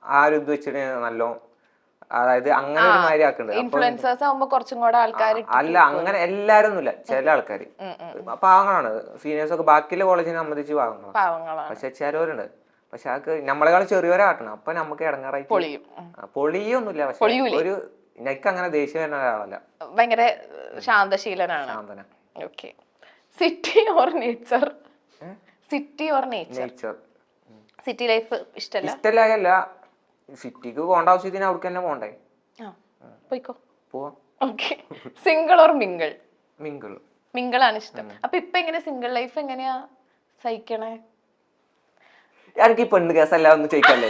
ആ ഒരു ഇത് വെച്ചിട്ട് നല്ലോ, അതായത് അങ്ങനെ ഒരു മാതിരി ആക്കുന്നുണ്ട്. അല്ല അങ്ങനെ എല്ലാരും ഒന്നുമില്ല, ചില ആൾക്കാര് പാവങ്ങളാണ്. സീനിയേഴ്സ് ഒക്കെ ബാക്കിയുള്ള കോളേജിനെ സംബന്ധിച്ച് പാവങ്ങളാണ്. പക്ഷെ ചിലവരുണ്ട്, പക്ഷെ അതൊക്കെ നമ്മളെക്കാൾ ചെറിയവരാട്ടണം. അപ്പൊ നമുക്ക് ഇടങ്ങാറായി പൊളിയൊന്നുമില്ല. പക്ഷെ ഒരു എനിക്ക് അങ്ങനെ ദേഷ്യം വരുന്ന ഒരാളല്ല, ഭയങ്കര ശാന്തശീലനാണ്. City or nature? City or nature? City life ഇഷ്ടമല്ല. സിറ്റിക്ക് പോകേണ്ട ആവശ്യത്തിന് അവർക്ക് തന്നെ പോണ്ടേ, പോവാം. Single or mingle? മിംഗിൾ ആണ് ഇഷ്ടം. അപ്പൊ ഇപ്പൊ എങ്ങനെ സിംഗിൾ ലൈഫ് എങ്ങനെയാ സഹിക്കണേ? എനിക്ക് ഈ പെണ്ണ് കേസല്ല ഒന്ന് ചോദിക്കല്ലേ.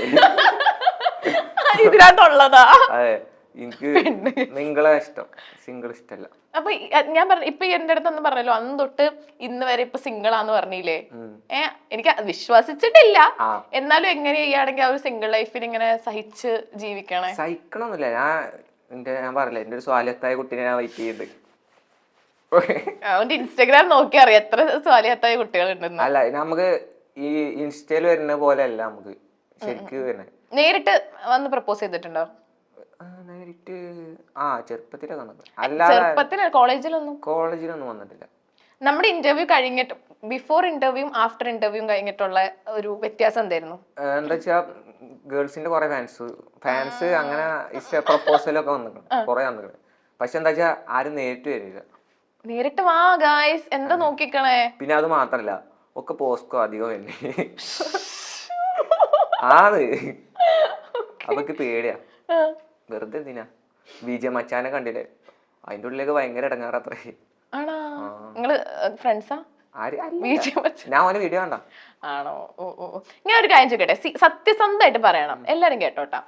ഇതിനകത്തുള്ളതാ? അതെ, എനിക്ക് മിംഗിളാ ഇഷ്ടം, സിംഗിൾ ഇഷ്ടല്ല. അപ്പൊ ഞാൻ പറഞ്ഞു ഇപ്പൊ എന്റെ അടുത്ത് ഒന്ന് പറഞ്ഞല്ലോ, അന്ന് തൊട്ട് ഇന്ന് വരെ ഇപ്പൊ സിംഗിൾ ആന്ന് പറഞ്ഞില്ലേ? എനിക്ക് വിശ്വസിച്ചിട്ടില്ല. എന്നാലും എങ്ങനെ ചെയ്യുകയാണെങ്കിൽ ആ ഒരു സിംഗിൾ ലൈഫിൽ ഇങ്ങനെ സഹിച്ച് ജീവിക്കണേ? സഹിക്കണമെന്നില്ല. ഞാൻ പറഞ്ഞില്ല, എന്റെ ഒരു സ്വാലിഹത്തായ കുട്ടീനെ ഞാൻ വെയിറ്റ് ചെയ്ത്. അവന്റെ ഇൻസ്റ്റാഗ്രാം നോക്കി അറിയാം എത്ര സ്വാലിഹത്തായ കുട്ടികൾ ഉണ്ടെന്ന്. അല്ല, നമുക്ക് ഈ ഇൻസ്റ്റയിൽ വരുന്ന പോലെ അല്ല നമുക്ക് ശരിക്ക് വരുന്നത്. നേരിട്ട് വന്ന് പ്രപ്പോസ് ചെയ്തിട്ടുണ്ടോ? നേരിട്ട് ചെറുപ്പത്തിലൊക്കെ കോളേജിലൊന്നും വന്നിട്ടില്ല. നമ്മുടെ ഇന്റർവ്യൂ കഴിഞ്ഞിട്ട് ബിഫോർ ഇന്റർവ്യൂവും ആഫ്റ്റർ ഇന്റർവ്യൂവും കഴിഞ്ഞിട്ടുള്ള ഒരു വ്യത്യാസം എന്തായിരുന്നു? എന്താ വെച്ചാ ഗേൾസിന്റെ കുറെ ഫാൻസ് അങ്ങനെ പ്രപ്പോസലൊക്കെ വന്നിട്ടുണ്ട്, കുറെ വന്നിട്ടുണ്ട്. പക്ഷെ എന്താ വെച്ചാ ആരും നേരിട്ട് വരില്ല. നേരിട്ട് വാ ഗായ്സ്, എന്താ നോക്കിക്കണേ. പിന്നെ അത് മാത്രല്ല, ഒക്കെ പോസ്കോ അധികം തന്നെ ആണ്. അവക്ക് പേടിയാ, വെറുതെ എന്തിനാ. വിജയ മച്ചാനെ കണ്ടില്ലേ, അതിന്റെ ഉള്ളിലേക്ക് ഭയങ്കര ഇടങ്ങാറത്രേ. ഞാൻ ഓനെ വീഡിയോ കണ്ട. ആണോ? ഞാൻ ഒരു കാര്യം ചോദിക്കട്ടെ, സത്യസന്ധമായിട്ട് പറയണം, എല്ലാരും കേട്ടോട്ടാ.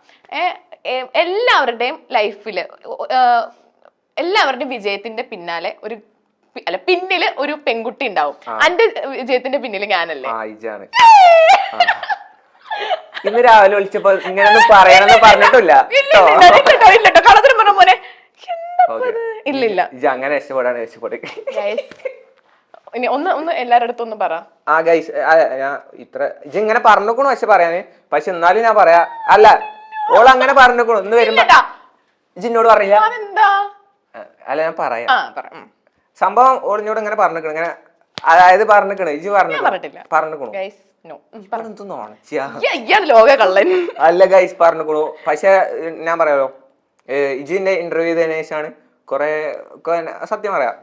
എല്ലാവരുടെയും ലൈഫില്, എല്ലാവരുടെയും വിജയത്തിന്റെ പിന്നാലെ പിന്നില് ഒരു പെൺകുട്ടി ഉണ്ടാവും. എന്റെ വിജയത്തിന്റെ പിന്നില് ഞാനല്ലേ? ഇന്ന് രാവിലെ വിളിച്ചപ്പോ ഇങ്ങനെ പറയണമെന്ന് പറഞ്ഞിട്ടില്ല. ഇല്ലില്ല, അങ്ങനെ രക്ഷപ്പെടാണ്. ഇനി ഒന്ന് എല്ലാരുടെ അടുത്തും ഒന്ന് പറ. ഇങ്ങനെ പറഞ്ഞേക്കണു പക്ഷെ പറയാന്. പക്ഷെ എന്നാലും ഞാൻ പറയാ, അല്ല ഓൾ അങ്ങനെ പറഞ്ഞേക്കണു. ഇന്ന് വരുമ്പോ ഇജിന്നോട് പറഞ്ഞില്ല. അല്ല ഞാൻ പറയാം സംഭവം. ഓളിഞ്ഞോട് ഇങ്ങനെ പറഞ്ഞേക്കണു, ഇങ്ങനെ അതായത് പറഞ്ഞേക്കണു. ഇജി പറഞ്ഞേക്കണു അല്ല ഗൈസ് പറഞ്ഞേക്കണു. പക്ഷെ ഞാൻ പറയാലോ, ഇജിന്റെ ഇന്റർവ്യൂ ചെയ്തതിനു ശേഷമാണ് കൊറേ, സത്യം പറയാം,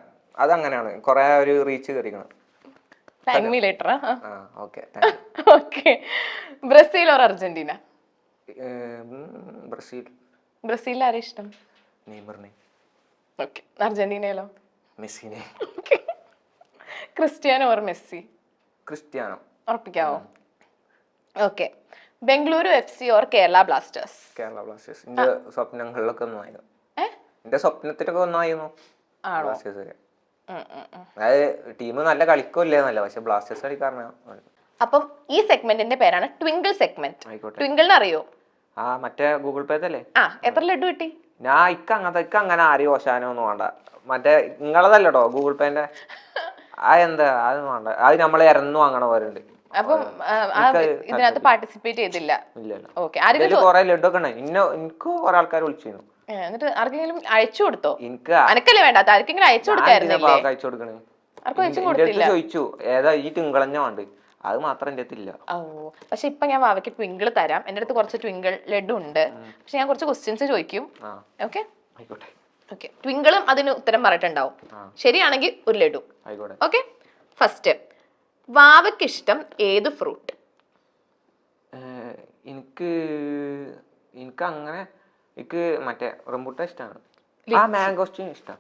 അതങ്ങനെയാണ് കൊറേ ഒരു റീച്ച് കയറിക്കണം. Brazil or Argentina? ബ്രസീലിൽ ആരെ ഇഷ്ടം? അർജന്റീനയിലോ? മെസ്സിനെ. Cristiano or Messi? ക്രിസ്ത്യാനോ. ഉറപ്പിക്കാവോ? Okay. Bengaluru FC or Kerala Blasters? Kerala Blasters. എന്റെ സ്വപ്നങ്ങളിലൊക്കെ ഒന്നായിരുന്നു, എന്റെ സ്വപ്നത്തിലൊക്കെ ഒന്നായിരുന്നു ബ്ലാസ്റ്റേഴ്സ്. അതായത് ടീം നല്ല കളിക്കില്ലേന്നല്ല, പക്ഷെ ബ്ലാസ്റ്റേഴ്സ് കളിക്കാരനാണ്. അപ്പം ഈ സെഗ്മെന്റിന്റെ പേരാണ് ട്വിങ്കിൾ സെഗ്മെന്റ്. ട്വിങ്കിളിനെ അറിയോ? മറ്റേ ഗൂഗിൾ പേ അല്ലേ? എത്ര ലഡു കിട്ടി? ഞാൻ അങ്ങനെ ആരെയും ഓശാനോ ഒന്നും വേണ്ട. മറ്റേ നിങ്ങളതല്ലോ ഗൂഗിൾ പേന്റെ. എന്താ അത് വേണ്ട, അത് നമ്മളെ ഇറന്നു വാങ്ങണ പോലെ ഉണ്ട്. അപ്പം ഇതിനകത്ത് പാർട്ടിസിപ്പേറ്റ് ചെയ്തില്ല? കൊറേ ലഡു ഒക്കെ എനിക്ക് കുറെ ആൾക്കാർ വിളിച്ചിരുന്നു. എന്നിട്ട് ആർക്കെങ്കിലും അയച്ചു കൊടുത്തോ? അനക്കല്ലേ വേണ്ടാത്ത, ആർക്കെങ്കിലും അയച്ചു കൊടുക്കായിരുന്നില്ലേ? അയച്ചു കൊടുക്കണേ ചോദിച്ചു, ഏതാ ഈ തിങ്കളഞ്ഞ വേണ്ട, അത് മാത്രം എന്റെ അടുത്തില്ല. ഓ, പക്ഷെ ഇപ്പൊ ഞാൻ വാവയ്ക്ക് ട്വിങ്കിൾ തരാം. എന്റെ അടുത്ത് കുറച്ച് ട്വിങ്കിൾ ലഡു ഉണ്ട്. പക്ഷെ ഞാൻ കുറച്ച് ക്വസ്റ്റ്യൻസ് ചോദിക്കും. ഓക്കെ? ഓക്കെ. ട്വിങ്കിളും അതിന് ഉത്തരം പറഞ്ഞിട്ടുണ്ടാവും. ശരിയാണെങ്കിൽ ഒരു ലഡു. ഓക്കെ. ഫസ്റ്റ്, വാവയ്ക്ക് ഇഷ്ടം ഏത് ഫ്രൂട്ട്? എനിക്ക് അങ്ങനെ മറ്റേ റംബൂട്ടാൻ ഇഷ്ടമാണ്. മാംഗോസ്റ്റിൻ ഇഷ്ടം.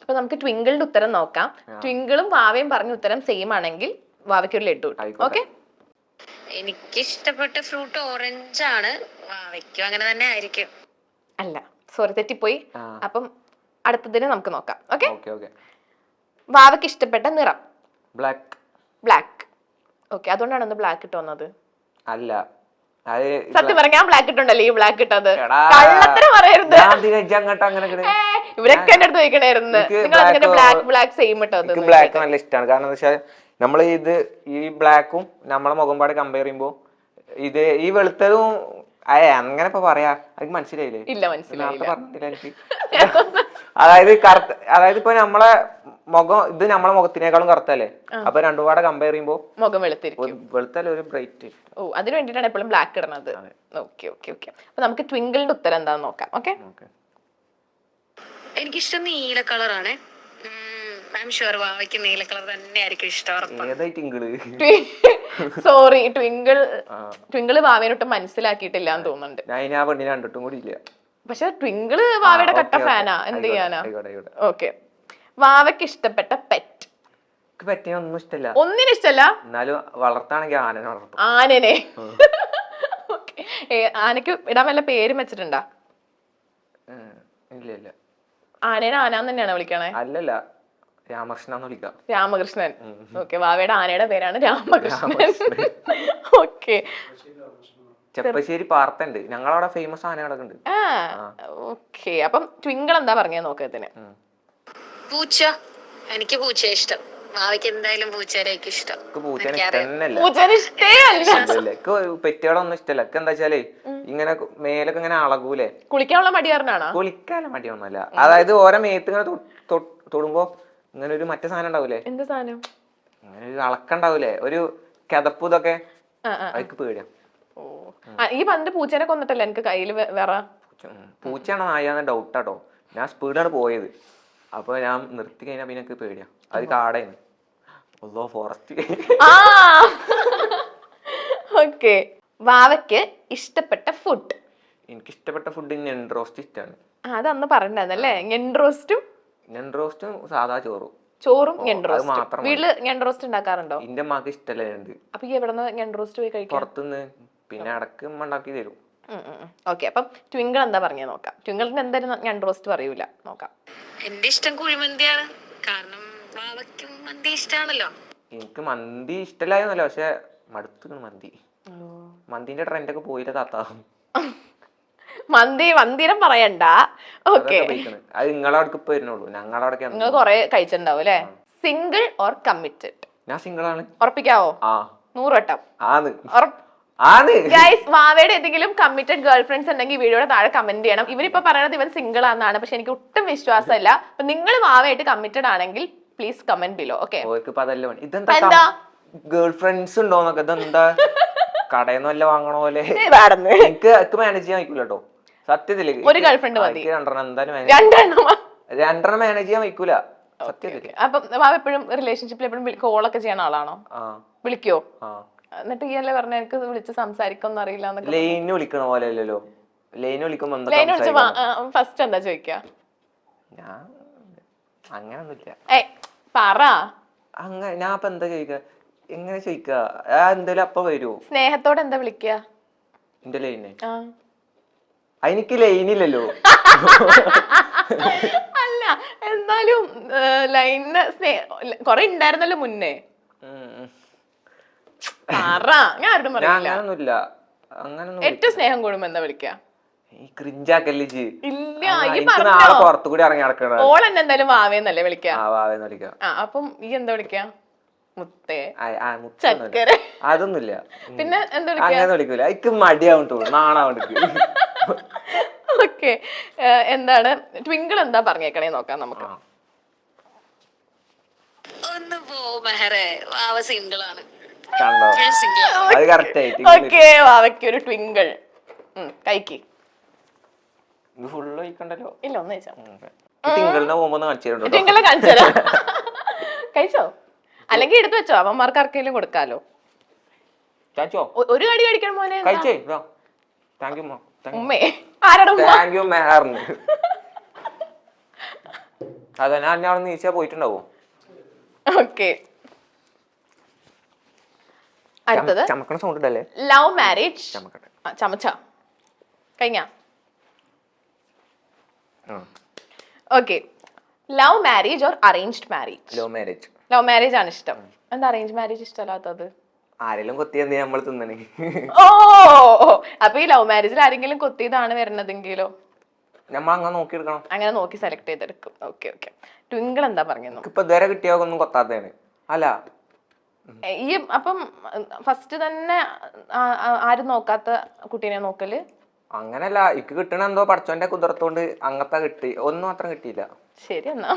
അപ്പൊ നമുക്ക് ട്വിങ്കിളിന്റെ ഉത്തരം നോക്കാം. ട്വിങ്കിളും വാവയും പറഞ്ഞ ഉത്തരം സെയിം ആണെങ്കിൽ വാവയ്ക്ക് ഒരു ലഡു. ഓക്കെ? എനിക്ക് ഇഷ്ടപ്പെട്ട ഫ്രൂട്ട് ഓറഞ്ച് ആണ്. വാവയ്ക്കും അങ്ങനെ തന്നെ ആയിരിക്കും. അല്ല, സോറി തെറ്റിപ്പോയി. ആ. അപ്പം അടുത്തതിന് നമുക്ക് നോക്കാം. Okay, okay okay. വാവയ്ക്ക് ഇഷ്ടപ്പെട്ട നിറം ബ്ലാക്ക്. ബ്ലാക്ക്. ഓക്കെ, അതുകൊണ്ടാണ് ഒന്ന് ബ്ലാക്ക് ഇട്ട് വന്നത്. അല്ല, അത് സത്യം പറഞ്ഞ ഞാൻ ബ്ലാക്ക് ഇട്ടുണ്ടല്ലേ ഈ ബ്ലാക്ക് ഇട്ടത്. എടാ, കള്ളത്തരം പറയരുത്. ഞാൻ അധികം അങ്ങോട്ട് അങ്ങനെ ഇവരൊക്കെ എന്റെ അടുത്ത് ചോദിക്കണായിരുന്നു, നിങ്ങൾ അങ്ങനെ ബ്ലാക്ക് സെയിം ഇട്ടത്. എനിക്ക് ബ്ലാക്ക് നല്ല ഇഷ്ടമാണ്. കാരണം എന്താ വെച്ചാൽ നമ്മൾ ഈ ബ്ലാക്കും നമ്മളെ മുഖംപാട് കമ്പയർ ചെയ്യുമ്പോ ഈ വെളുത്തതും അങ്ങനെ ഇപ്പൊ പറയാ, എനിക്ക് മനസ്സിലായില്ലേ? ഇല്ല, മനസ്സിലായില്ല. പറഞ്ഞില്ല എനിക്ക്. അതായത് ഇപ്പൊ നമ്മളെ മുഖം നമ്മളെ മുഖത്തിനേക്കാളും കറുത്തല്ലേ, അപ്പൊ രണ്ടുപാടെ കമ്പയർ ചെയ്യുമ്പോ മുഖം വെളുത്തിരിക്കും. വെളുത്തല്ലേ ഒരു ബ്രൈറ്റ്. ഓ, അതിന് വേണ്ടിട്ടാണ് എപ്പോഴും ബ്ലാക്ക് ഇടുന്നത്. Okay okay okay. അപ്പൊ നമുക്ക് ട്വിങ്കിളിന്റെ ഉത്തരം എന്താന്ന് നോക്കാം. ഓക്കെ, എനിക്കിഷ്ടം നീല കളറാണ്. ഐ എം ഷുവർ വാവയ്ക്ക് നീല കളർ തന്നെ ആയിരിക്കും ഇഷ്ടം. സോറി, ട്വിങ്കിള് വാവേനൊട്ടും മനസ്സിലാക്കിയിട്ടില്ല എന്ന് തോന്നുന്നുണ്ട്. ഞാൻ ആ പെണ്ണിനെ കണ്ടിട്ടും കൂടി ഇല്ല. പക്ഷെ ട്വിങ്കിള് വാവയുടെ കട്ട ഫാനാ. എന്ത് ചെയ്യാനാ? ഓക്കെ, വാവയ്ക്ക് ഇഷ്ടപ്പെട്ട പെറ്റ്. പെറ്റിനൊന്നും ഇഷ്ടല്ല. ഒന്നിനും ഇഷ്ടല്ല. എന്നാലും വളർത്താണെങ്കിൽ ആനനെ വളർത്തും. ആനനെ. ആനക്ക് ഇടാൻ വല്ല പേരും വെച്ചിട്ടുണ്ടാ? ഇല്ല ഇല്ല. ആനേനെ ആനാന്ന് തന്നെയാണ് വിളിക്കണേ? അല്ലല്ല, രാമകൃഷ്ണന്ന് വിളിക്കാം. രാമകൃഷ്ണൻ. ഓക്കെ, വാവയുടെ ആനയുടെ പേരാണ് രാമകൃഷ്ണൻ. ഓക്കെ. ചെപ്പശ്ശേരി പാർത്തുണ്ട്, ഞങ്ങളവിടെ ഫേമസ് ആനകളൊക്കെ ഉണ്ട്. ഓക്കെ, അപ്പം ട്വിങ്കിൾ എന്താ പറഞ്ഞത് നോക്കത്തിന്? പൂച്ച. എനിക്ക് പൂച്ചയെ ഇഷ്ടം. വാവയ്ക്ക് എന്തായാലും പൂച്ചേരേക്ക് ഇഷ്ടം. പെറ്റുകളൊന്നും ഇഷ്ടല്ല. എന്താ വെച്ചാലേ ഇങ്ങനെ മേലൊക്കെ ഇങ്ങനെ അളകൂലേ, കുളിക്കാനുള്ള മടിയാറിനാണോ? കുളിക്കാനുള്ള മടിയൊന്നുമല്ല. അതായത് ഓരോ മേത്ത് ഇങ്ങനെ തൊടുമ്പോ ഇങ്ങനെ ഒരു മറ്റേ സാധനം ഉണ്ടാവൂലേ? എന്ത് സാധനം? അങ്ങനെ ഒരു അളക്കുണ്ടാവൂലേ, ഒരു കിതപ്പ്, ഇതൊക്കെ അതൊക്കെ പേടിയാ. ഈ പണ്ട് പൂച്ചേനെ കൊന്നിട്ടല്ലേ എനിക്ക് കയ്യില് വേറെ? പൂച്ചയാണോ നായാന്ന് ഡൗട്ടാട്ടോ. ഞാൻ സ്പീഡാണ് പോയത്. അപ്പൊ ഞാൻ നിർത്തി കഴിഞ്ഞാ പിന്നെ എനിക്ക് പേടിയാ. അത് കാടായിരുന്നു. ഫോറസ്റ്റ്. ഓക്കെ, വാവയ്ക്ക് ഇഷ്ടപ്പെട്ട ഫുഡ്. എനിക്ക് ഇഷ്ടപ്പെട്ട ഫുഡ് ഞണ്ട് റോസ്റ്റ് ഇഷ്ടമാണ്. അതന്ന് പറഞ്ഞല്ലേ? ഞണ്ട് റോസ്റ്റും സാധാ ചോറും ഞണ്ട് റോസ്റ്റും. വീട്ടില് ഞണ്ട് റോസ്റ്റ് ഉണ്ടാക്കാറുണ്ടോ? എന്റെ അമ്മക്ക് ഇഷ്ടമല്ല ഞണ്ട്. അപ്പൊ ഈ എവിടെന്ന് ഞണ്ട് റോസ്റ്റ് പോയി കഴിക്കും? പുറത്തുനിന്ന്. പിന്നെ ഇടക്ക് ഉണ്ടാക്കി തരും. ഓക്കെ, അപ്പം ട്വിങ്കിൾ എന്താ പറഞ്ഞ നോക്കാം. ട്വിങ്കിളിന് എന്തായാലും ഞണ്ട് റോസ്റ്റ് പറയൂല. നോക്കാം. എന്റെ ഇഷ്ടം കുഴിമന്തിയാണ്. കാരണം വാവയ്ക്കും മന്തി ഇഷ്ടാണല്ലോ. എനിക്ക് മന്തി ഇഷ്ടമല്ലായിരുന്നല്ലോ, പക്ഷെ മടുത്തു മന്തിന്റെ ട്രെൻഡ് ഒക്കെ പോയില്ല താത്ത. മന്ദിരം പറയണ്ട. ഓക്കെ, അത് നിങ്ങളവിടെ ഇപ്പൊ വരുന്നുള്ളൂ. ഞങ്ങളവിടെ നിങ്ങൾ കൊറേ കഴിച്ചിട്ടുണ്ടാവും അല്ലെ? Single or committed? ഞാൻ സിംഗിൾ ആണ്. ഉറപ്പിക്കാവോ? 100 വട്ടം. ഗൈസ്, വാവയുടെ ഏതെങ്കിലും കമ്മിറ്റഡ് ഗേൾ ഫ്രണ്ട്സ് ഉണ്ടെങ്കിൽ വീഡിയോയുടെ താഴെ കമന്റ് ചെയ്യണം. ഇവരിപ്പോ പറയുന്നത് ഇവർ സിംഗിൾ ആണെന്നാണ്, പക്ഷെ എനിക്ക് ഒട്ടും വിശ്വാസമില്ല. അപ്പൊ നിങ്ങൾ വാവയായിട്ട് കമ്മിറ്റഡ് ആണെങ്കിൽ പ്ലീസ് കമന്റ് ബിലോ. ഓക്കെ, ഇതെന്താ ഗേൾ ഫ്രണ്ട്സ് ഉണ്ടോന്നൊക്കെ? ഇതെന്താ കടയിൽ വല്ല വാങ്ങണ പോലെ? എനിക്ക് മാനേജ് ചെയ്യാൻ വയ്ക്കൂല കേട്ടോ, സത്യത്തില്. ഒരു ഗേൾ ഫ്രണ്ട് മതി. രണ്ടെണ്ണം മാനേജ് ചെയ്യാൻ വയ്ക്കൂല സത്യത്തില്. അപ്പൊ വാവ എപ്പോഴും റിലേഷൻഷിപ്പിൽ എപ്പോഴും കോളൊക്കെ ചെയ്യണ ആളാണോ? വിളിക്കോ? എന്നിട്ട് ഈ അല്ലേ പറഞ്ഞ എനിക്ക് വിളിച്ച് സംസാരിക്കൊന്നും അറിയില്ല. ലൈന് വിളിക്കണ പോലെ അല്ലല്ലോ. ലൈന് വിളിക്കുമ്പോ ഫസ്റ്റ് എന്താ ചോദിക്കാ? ഞാൻ അങ്ങനൊന്നുമില്ല. പറ. അങ്ങനെ ഞാൻ ഇപ്പൊ എന്താ ചോദിക്ക? എങ്ങനെ ചോദിക്ക? എന്തായാലും അപ്പൊ വരുമോ? സ്നേഹത്തോടെ എന്താ വിളിക്കുക? എന്റെ ലൈനെ? എനിക്ക് ലൈനില്ലല്ലോ. അല്ല, എന്നാലും ലൈന് കൊറേ ഉണ്ടായിരുന്നല്ലോ മുന്നേ. ഞാൻ ആരോടും പറയില്ല. ഏറ്റവും സ്നേഹം കൂടുമ്പോ എന്താ വിളിക്കുക? പുറത്തുകൂടി ഇറങ്ങി നടക്കണ ഓൾ എന്നെ എന്തായാലും വാവേന്നല്ലേ വിളിക്കാ? അപ്പം ഈ എന്താ വിളിക്കാ? മുത്തേ, ചക്കര, അതൊന്നുമില്ല. പിന്നെ എന്താ വിളിക്കൂല. എനിക്ക് മടിയാവും, നാണാവുണ്ട്. ഓക്കെ, എന്താണ് ട്വിങ്കിൾ എന്താ പറഞ്ഞേക്കണേ നോക്കാം നമുക്ക്. ഒന്ന് പോ മെഹറെ, വാവ സിംഗിൾ ആണ്. ഓക്കെ, വാവയ്ക്ക് ഒരു ട്വിങ്കിൾ. കഴിക്ക്. ഫുള്ള് കഴിക്കണ്ടല്ലോ. ഇല്ല, ഒന്ന് കഴിച്ചോ. ട്വിങ്കിളിനെ കാണിച്ചു കഴിച്ചോ, അല്ലെങ്കിൽ എടുത്തു വെച്ചോ, അവന്മാർക്ക് ആർക്കെങ്കിലും കൊടുക്കാലോ. ഒരു കടി കഴിക്കണം മോനെ. ഉമ്മേ, ആരോടും അതെ, ഞാൻ അവിടെ നീച്ചാ പോയിട്ടുണ്ടാവോ? ഓക്കെ, അടുത്തത് ചമക്കണ സൗണ്ട് ഇട്ടല്ലേ? Love marriage. ചമക്കട്ടെ. ചമച്ച കഴിഞ്ഞ. Okay, love marriage or arranged marriage? Love marriage. Love marriage ആണ് ഇഷ്ടം. എന്താ അറേഞ്ച് മാരേജ് ഇഷ്ടമല്ലാത്തത്? ആരെങ്കിലും കൊത്തിയെന്ന് നമ്മൾ തിന്നണേ. ഓ, അപ്പൊ ഈ ലവ് മാരേജിൽ ആരെങ്കിലും കൊത്തിയതാണ് വരണതെങ്കിലോ? നമ്മൾ അങ്ങനെ നോക്കിയെടുക്കണം. അങ്ങനെ നോക്കി സെലക്ട് ചെയ്തെടുക്കും. Okay okay. ട്വിങ്കിൾ എന്താ പറഞ്ഞു? ഇപ്പൊ ഇതുവരെ കിട്ടിയൊന്നും കൊത്താത്തതാണ്. അല്ല ഈ അപ്പം ഫസ്റ്റ് തന്നെ ആരും നോക്കാത്ത കുട്ടീനെ നോക്കല്? അങ്ങനല്ല, ഇക്ക് കിട്ടണ എന്തോ പഠിച്ചോന്റെ കുതിർത്തോണ്ട് അങ്ങനത്തെ കിട്ടി. ഒന്നും മാത്രം കിട്ടിയില്ല. ശരി എന്നാ.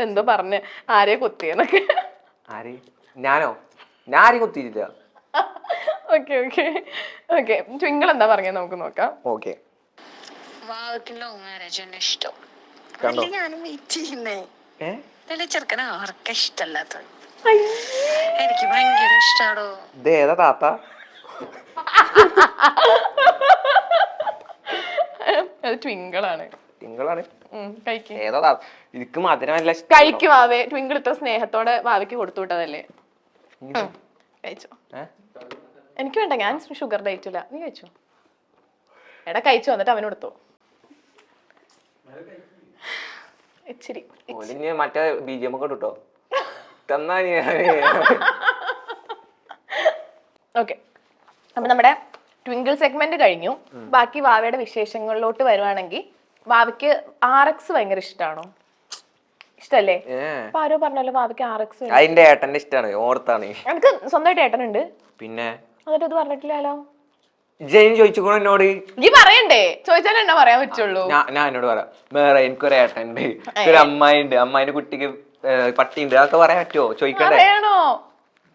എന്തോ പറഞ്ഞ് ആരെ കുത്തിയെന്നൊക്കെ. ആര്? ഞാനോ? ഞാൻ ആരെയും കുത്തിയില്ല. Okay okay okay. ട്വിങ്കിൾ എന്താ പറഞ്ഞ നമുക്ക് നോക്കാം. ഓക്കെ, വാവയ്ക്ക് ലവ് മാരേജ് തന്നെ ഇഷ്ടം. കണ്ടോ? ഞാനും വെയിറ്റ് ചെയ്യുന്നേ. ഏ ചെറുക്കനെ ആർക്കും ഇഷ്ടമല്ലാത്ത. എനിക്ക് ഭയങ്കര ഇഷ്ടാടോ. ഇത് ഏതാ താത്ത? അത് ട്വിങ്കിളാണ്. തിങ്കളാണ്. കഴിക്കും. ഏതാ താത്ത? എനിക്ക് മധുരമല്ല കഴിക്കും വാവേ. ട്വിങ്കിൾ ഇത്ര സ്നേഹത്തോടെ വാവയ്ക്ക് കൊടുത്തു വിട്ടതല്ലേ. കഴിച്ചോ? എനിക്ക് വേണ്ട, ഞാൻ ഷുഗർ ഡയറ്റില്ല. നീ കഴിച്ചോ? എടാ കഴിച്ചു വന്നിട്ട് അവന് കൊടുത്തോ ഇച്ചിരി. മറ്റേ BGM ഒക്കെ ഇട്ടോ തന്നാ. ഓക്കെ, അപ്പൊ നമ്മുടെ ട്വിങ്കിൾ സെഗ്മെന്റ് കഴിഞ്ഞു. ബാക്കി വാവയുടെ വിശേഷങ്ങളിലോട്ട് വരുവാണെങ്കിൽ, വാവയ്ക്ക് RX ഭയങ്കര ഇഷ്ടമാണോ? ഇഷ്ടല്ലേ? അപ്പൊ ആരോ പറഞ്ഞല്ലോ വാവയ്ക്ക് RX. അതിന്റെ ഏട്ടന്റെ ഇഷ്ടാണ്, ഓർത്താണ്. എനിക്ക് സ്വന്തമായിട്ട് ഏട്ടനുണ്ട്. പിന്നെ എന്നിട്ട് ഇത് പറഞ്ഞിട്ടില്ലല്ലോ. ജയിൻ ചോദിച്ചു എന്നോട്. ഈ പറയണ്ടേ? ചോദിച്ചാലേ എന്നാ പറയാൻ പറ്റുള്ളൂ. ഞാൻ എന്നോട് പറയാം, വേറെ എനിക്കൊരു ഏട്ടനുണ്ട്, ഒരു അമ്മായി ഉണ്ട്, അമ്മായിന്റെ കുട്ടിക്ക് പട്ടിയുണ്ട്, അതൊക്കെ പറയാൻ പറ്റുമോ? ചോദിക്കണ്ടേ? പറയണോ?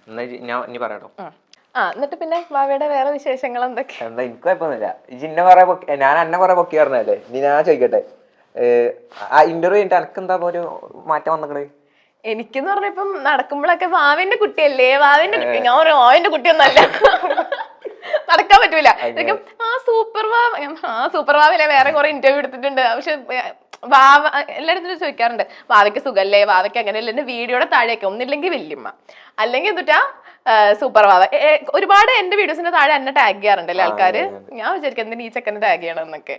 എന്നാ ഞാൻ ഇനി പറയട്ടോ. എന്നിട്ട് പിന്നെ വാവയുടെ വേറെ വിശേഷങ്ങൾ എന്തൊക്കെ? എന്താ എനിക്ക് കുഴപ്പമൊന്നുമില്ല. ഇന്നെ കുറെ ഞാൻ എന്നെ കുറെ പൊക്കി പറഞ്ഞല്ലേ. ഇനി ഞാൻ ചോദിക്കട്ടെ, ആ ഇന്റർവ്യൂ കഴിഞ്ഞിട്ട് എനക്ക് എന്താ ഒരു മാറ്റം വന്നിക്കണ്? എനിക്കെന്ന് പറഞ്ഞ ഇപ്പം നടക്കുമ്പോഴൊക്കെ വാവിന്റെ കുട്ടിയല്ലേ, വാവിന്റെ കുട്ടി. ഞാൻ ഒരു വാവിന്റെ കുട്ടിയൊന്നല്ല, നടക്കാൻ പറ്റൂല. സൂപ്പർ വാവിലെ വേറെ കുറെ ഇന്റർവ്യൂ എടുത്തിട്ടുണ്ട്. പക്ഷെ വാവ എല്ലായിടത്തും ചോദിക്കാറുണ്ട്, വാവയ്ക്ക് സുഖല്ലേ, വാവയ്ക്ക് അങ്ങനെയല്ല. എന്റെ വീഡിയോയുടെ താഴെയൊക്കെ ഒന്നില്ലെങ്കിൽ വല്യമ്മ, അല്ലെങ്കിൽ എന്തുട്ടാ സൂപ്പർ വാവ. ഒരുപാട് എന്റെ വീഡിയോസിന്റെ താഴെ എന്നെ ടാഗ് ചെയ്യാറുണ്ടല്ലേ ആൾക്കാര്. ഞാൻ വിചാരിക്കും എന്തിനാ ഈ ചെക്കനെ ടാഗ് ചെയ്യണം എന്നൊക്കെ.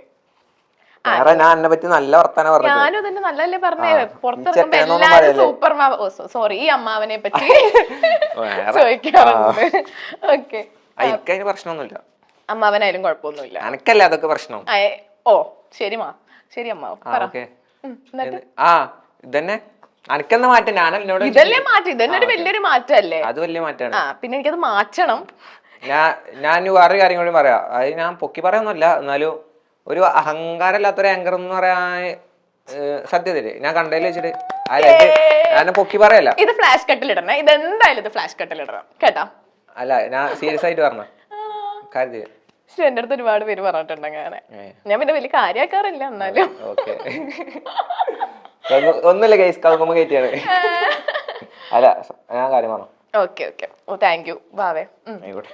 ഞാനും തന്നെ നല്ലല്ലേ പറഞ്ഞേ. പുറത്തിറങ്ങുമ്പോ എല്ലാരും സൂപ്പർ വാവ, സോറി ഈ അമ്മാവനെ പറ്റി ചോദിക്കാറുണ്ട്. ഓക്കെ, പ്രശ്നമൊന്നുമില്ല. അമ്മാവനായാലും കുഴപ്പമൊന്നുമില്ല. എനക്കല്ല അതൊക്കെ പ്രശ്നം. ഓ ശരി ശരി അമ്മാവ് പറ. ഇതന്നെ അനക്കെന്താ മാറ്റം? ഇതല്ലേ മാറ്റം? ഇതന്നെ ഒരു വലിയൊരു മാറ്റല്ലേ? അത് വലിയ മാറ്റാണ്. പിന്നെ എനിക്കത് മാറ്റണം. ഞാൻ വേറൊരു കാര്യം കൂടി പറയാം. അത് ഞാൻ പൊക്കി പറയാനൊന്നുമല്ല, എന്നാലും ഒരു അഹങ്കാരമില്ലാത്തൊരു ആങ്കർ എന്ന് പറയാൻ സത്യത്തില് ഞാൻ കണ്ടതിൽ വെച്ചിട്ട് ഞാൻ പൊക്കി പറയല്ല. ഇത് ഫ്ലാഷ് കട്ടിൽ ഇടണേ. ഇത് എന്തായാലും ഇത് ഫ്ലാഷ് കട്ടിൽ ഇടണം കേട്ടാ. അല്ല, ഞാൻ സീരിയസ് ആയിട്ട് പറഞ്ഞ കാര്യം. പക്ഷെ എന്റെ അടുത്ത് ഒരുപാട് പേര് പറഞ്ഞിട്ടുണ്ട് അങ്ങനെ. ഞാൻ പിന്നെ വലിയ കാര്യാക്കാറില്ല. എന്നാലും ഒന്നുമില്ല ഗൈസ്, കൗകുമ്പോ കയറ്റിയാണ്. അല്ല, ഞാൻ കാര്യം പറഞ്ഞു. Okay okay. താങ്ക് യു വാവേ. ആയിക്കോട്ടെ.